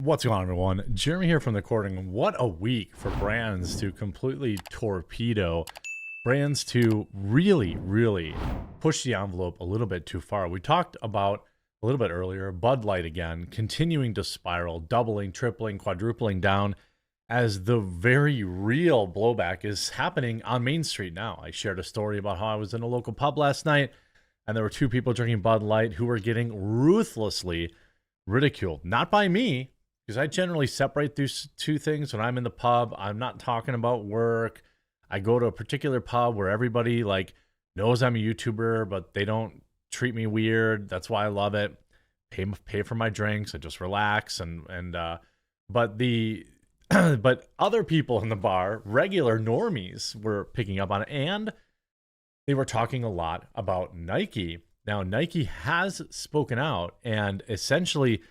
What's going on, everyone? Jeremy here from the Recording. What a week for brands to completely torpedo, brands to really push the envelope a little bit too far. We talked about a little bit earlier, Bud Light again, continuing to spiral, doubling, tripling, quadrupling down as the very real blowback is happening on Main Street now. I shared a story about how I was in a local pub last night and there were two people drinking Bud Light who were getting ruthlessly ridiculed. Not by me, because I generally separate these two things. When I'm in the pub, I'm not talking about work. I go to a particular pub where everybody knows I'm a YouTuber, but they don't treat me weird. That's why I love it. Pay for my drinks. I just relax but other people in the bar, regular normies, were picking up on it, and they were talking a lot about Nike. Now, Nike has spoken out and essentially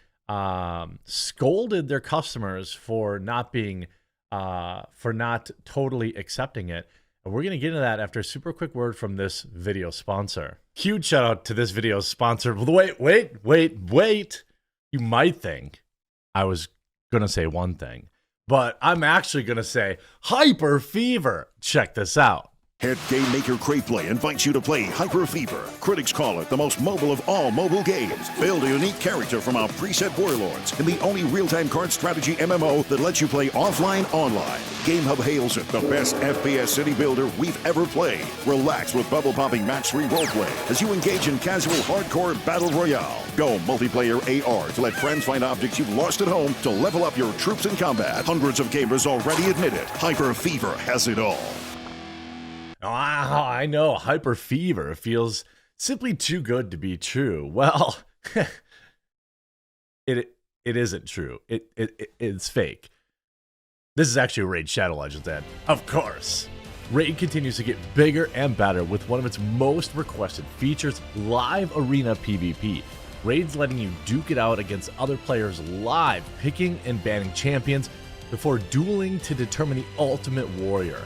scolded their customers for not totally accepting it. And we're going to get into that after a super quick word from this video sponsor. Huge shout out to this video's sponsor. Wait. You might think I was going to say one thing, but I'm actually going to say Hyper Fever. Check this out. Head game maker Craveplay invites you to play Hyper Fever. Critics call it the most mobile of all mobile games. Build a unique character from our preset warlords in the only real-time card strategy MMO that lets you play offline online. GameHub hails it the best FPS city builder we've ever played. Relax with bubble-popping match-3 roleplay as you engage in casual hardcore battle royale. Go multiplayer AR to let friends find objects you've lost at home to level up your troops in combat. Hundreds of gamers already admit it. Hyper Fever has it all. I know, Hyper Fever feels simply too good to be true. Well, it isn't true. It's fake. This is actually a Raid Shadow Legends ad. Of course. Raid continues to get bigger and better with one of its most requested features, live arena PvP. Raid's letting you duke it out against other players live, picking and banning champions before dueling to determine the ultimate warrior.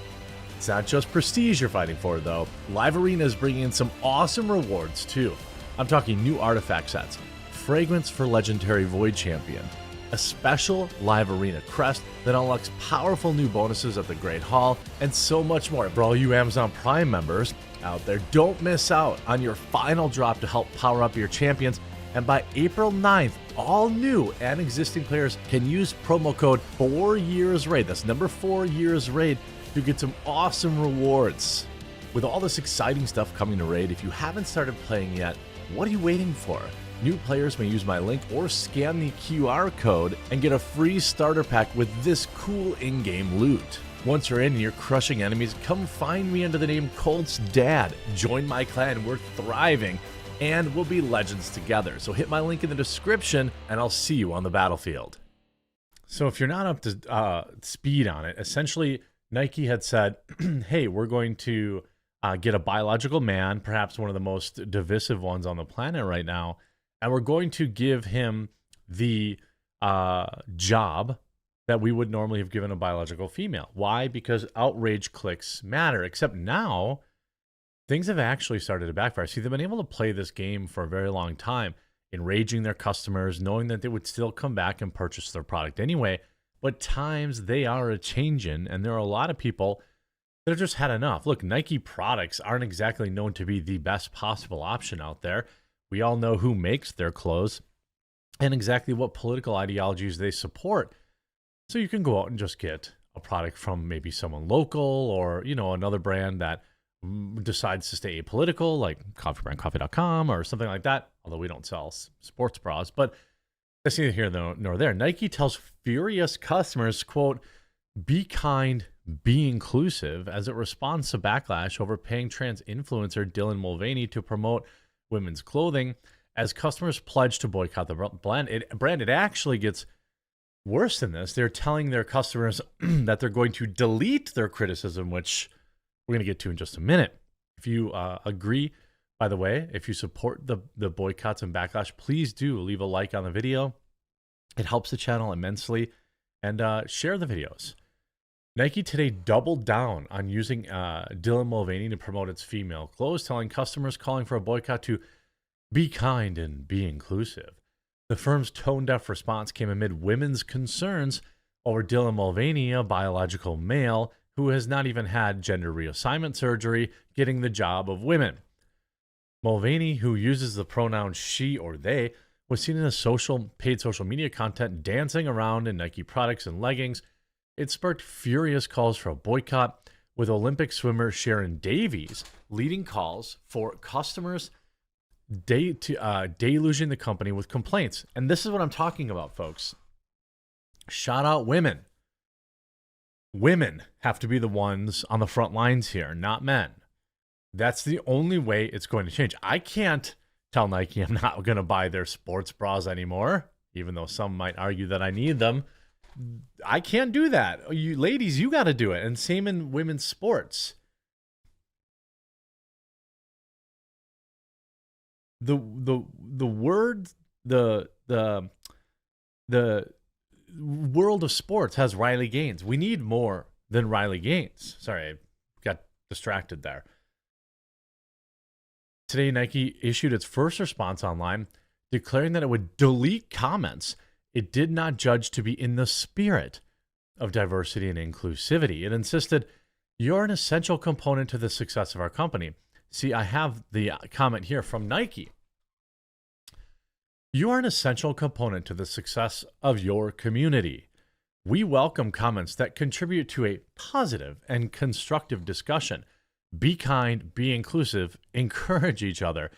It's not just prestige you're fighting for, though. Live Arena is bringing in some awesome rewards, too. I'm talking new artifact sets, fragrance for legendary Void Champion, a special Live Arena crest that unlocks powerful new bonuses at the Great Hall, and so much more. For all you Amazon Prime members out there, don't miss out on your final drop to help power up your champions. And by April 9th, all new and existing players can use promo code 4YearsRaid. That's number 4YearsRaid. To get some awesome rewards. With all this exciting stuff coming to Raid, if you haven't started playing yet, what are you waiting for? New players may use my link or scan the QR code and get a free starter pack with this cool in-game loot. Once you're in and you're crushing enemies, come find me under the name Colt's Dad. Join my clan, we're thriving, and we'll be legends together. So hit my link in the description and I'll see you on the battlefield. So if you're not up to speed on it, essentially Nike had said, hey, we're going to get a biological man, perhaps one of the most divisive ones on the planet right now, and we're going to give him the job that we would normally have given a biological female. Why? Because outrage clicks matter, except now things have actually started to backfire. See, they've been able to play this game for a very long time, enraging their customers, knowing that they would still come back and purchase their product anyway. But times they are a-changin', and there are a lot of people that have just had enough. Look, Nike products aren't exactly known to be the best possible option out there. We all know who makes their clothes and exactly what political ideologies they support. So you can go out and just get a product from maybe someone local or, another brand that decides to stay apolitical, like coffee.com or something like that, although we don't sell sports bras. But that's neither here nor there. Nike tells furious customers, quote, be kind, be inclusive, as it responds to backlash over paying trans influencer Dylan Mulvaney to promote women's clothing. As customers pledge to boycott the brand, it actually gets worse than this. They're telling their customers that they're going to delete their criticism, which we're going to get to in just a minute. If you agree, by the way, if you support the boycotts and backlash, please do leave a like on the video. It helps the channel immensely. And share the videos. Nike today doubled down on using Dylan Mulvaney to promote its female clothes, telling customers calling for a boycott to be kind and be inclusive. The firm's tone-deaf response came amid women's concerns over Dylan Mulvaney, a biological male who has not even had gender reassignment surgery, getting the job of women. Mulvaney, who uses the pronouns she or they, was seen in a paid social media content dancing around in Nike products and leggings. It sparked furious calls for a boycott, with Olympic swimmer Sharon Davies leading calls for customers deluging the company with complaints. And this is what I'm talking about, folks. Shout out women. Women have to be the ones on the front lines here, not men. That's the only way it's going to change. I can't tell Nike I'm not going to buy their sports bras anymore, even though some might argue that I need them. I can't do that. You ladies, you got to do it. And same in women's sports. The world of sports has Riley Gaines. We need more than Riley Gaines. Sorry, I got distracted there. Today, Nike issued its first response online, declaring that it would delete comments it did not judge to be in the spirit of diversity and inclusivity. It insisted, "You're an essential component to the success of our company." See, I have the comment here from Nike. "You are an essential component to the success of your community. We welcome comments that contribute to a positive and constructive discussion. Be kind, be inclusive, encourage each other.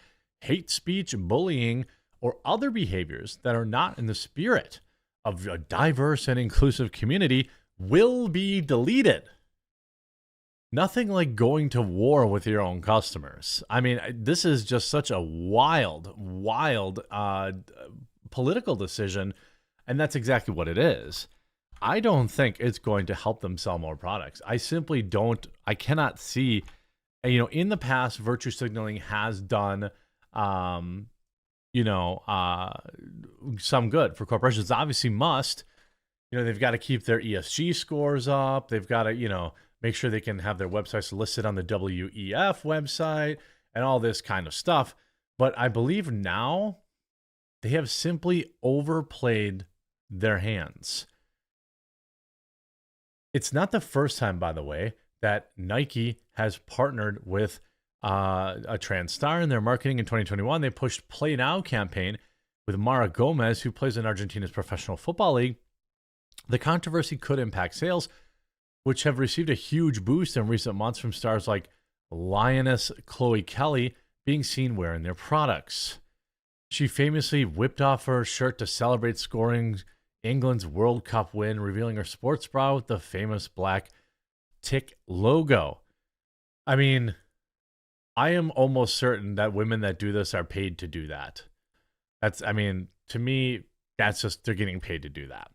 Hate speech, bullying, or other behaviors that are not in the spirit of a diverse and inclusive community will be deleted." Nothing like going to war with your own customers. I mean, this is just such a wild political decision, and that's exactly what it is. I don't think it's going to help them sell more products. I simply don't. I cannot see. In the past, virtue signaling has done, some good for corporations. Obviously must. They've got to keep their ESG scores up. They've got to, make sure they can have their websites listed on the WEF website and all this kind of stuff. But I believe now they have simply overplayed their hands. It's not the first time, by the way, that Nike has partnered with a trans star in their marketing. In 2021. They pushed Play Now campaign with Mara Gomez, who plays in Argentina's professional football league. The controversy could impact sales, which have received a huge boost in recent months from stars like Lioness Chloe Kelly being seen wearing their products. She famously whipped off her shirt to celebrate scoring England's World Cup win, revealing her sports bra with the famous black tick logo. I mean, I am almost certain that women that do this are paid to do that. To me, that's just, they're getting paid to do that.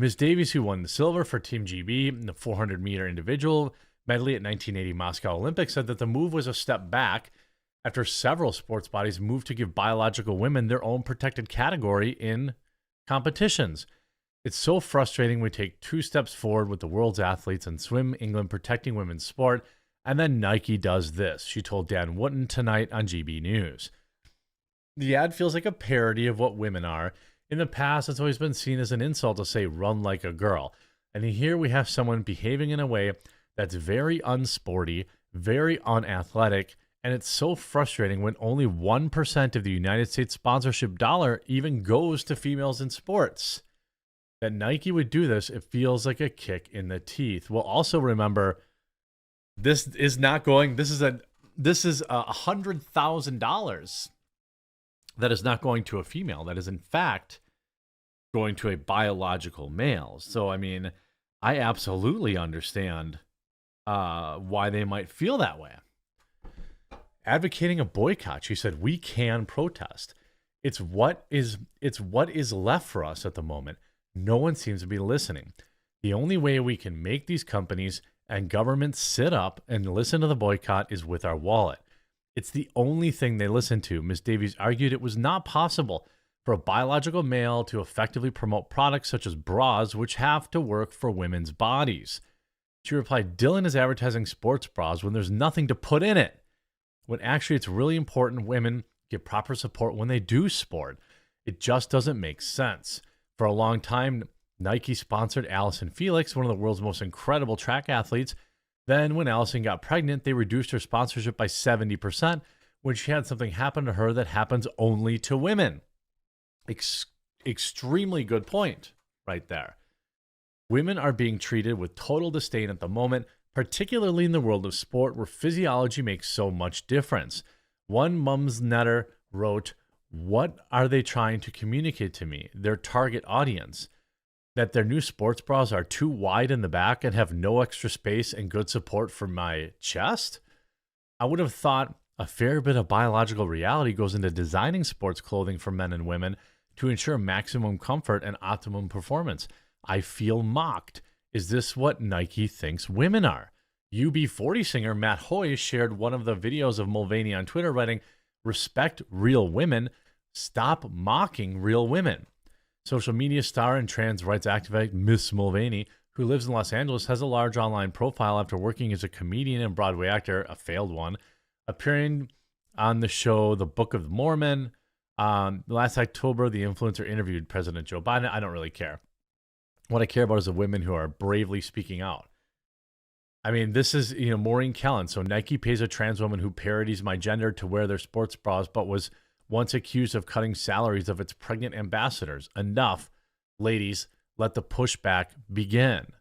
Ms. Davies, who won the silver for Team GB in the 400-meter individual medley at 1980 Moscow Olympics, said that the move was a step back after several sports bodies moved to give biological women their own protected category in competitions. "It's so frustrating. We take 2 steps forward with the world's athletes and Swim England protecting women's sport, and then Nike does this," she told Dan Wooten tonight on GB News. The ad feels like a parody of what women are. In the past, it's always been seen as an insult to say "run like a girl." And here we have someone behaving in a way that's very unsporty, very unathletic, and it's so frustrating when only 1% of the United States sponsorship dollar even goes to females in sports. That Nike would do this, it feels like a kick in the teeth. We'll also remember, this is $100,000 that is not going to a female. That is, in fact, going to a biological male. So, I absolutely understand why they might feel that way. Advocating a boycott, she said, "We can protest. It's what is left for us at the moment. No one seems to be listening. The only way we can make these companies and governments sit up and listen to the boycott is with our wallet. It's the only thing they listen to." Ms. Davies argued it was not possible for a biological male to effectively promote products such as bras, which have to work for women's bodies. She replied, "Dylan is advertising sports bras when there's nothing to put in it, when actually it's really important women get proper support when they do sport. It just doesn't make sense. For a long time, Nike sponsored Allison Felix, one of the world's most incredible track athletes. Then when Allison got pregnant, they reduced her sponsorship by 70% when she had something happen to her that happens only to women. Extremely good point right there. Women are being treated with total disdain at the moment, particularly in the world of sport where physiology makes so much difference. One Mumsnetter wrote, "What are they trying to communicate to me, their target audience? That their new sports bras are too wide in the back and have no extra space and good support for my chest?" I would have thought a fair bit of biological reality goes into designing sports clothing for men and women to ensure maximum comfort and optimum performance. I feel mocked. Is this what Nike thinks women are? UB40 singer Matt Hoy shared one of the videos of Mulvaney on Twitter writing, "Respect real women. Stop mocking real women." Social media star and trans rights activist Miss Mulvaney, who lives in Los Angeles, has a large online profile after working as a comedian and Broadway actor, a failed one, appearing on the show The Book of Mormon. Last October, the influencer interviewed President Joe Biden. I don't really care. What I care about is the women who are bravely speaking out. I mean, this is, Maureen Kellen. So Nike pays a trans woman who parodies my gender to wear their sports bras, but was once accused of cutting salaries of its pregnant ambassadors. Enough, ladies, let the pushback begin.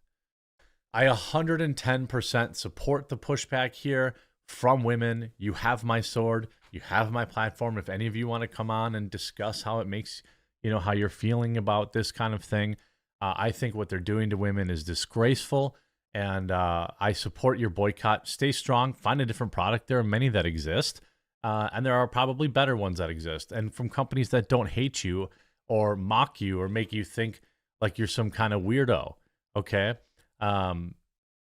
I 110% support the pushback here from women. You have my sword. You have my platform. If any of you want to come on and discuss how it makes, how you're feeling about this kind of thing, I think what they're doing to women is disgraceful, and I support your boycott. Stay strong. Find a different product. There are many that exist, and there are probably better ones that exist, and from companies that don't hate you or mock you or make you think like you're some kind of weirdo, okay? And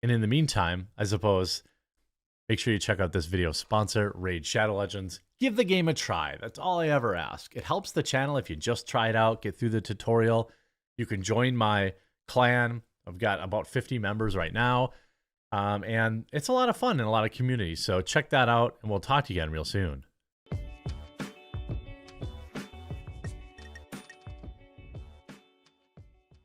in the meantime, I suppose, make sure you check out this video sponsor, Raid Shadow Legends. Give the game a try. That's all I ever ask. It helps the channel if you just try it out, get through the tutorial. You can join my clan. I've got about 50 members right now. And it's a lot of fun and a lot of community. So check that out, and we'll talk to you again real soon.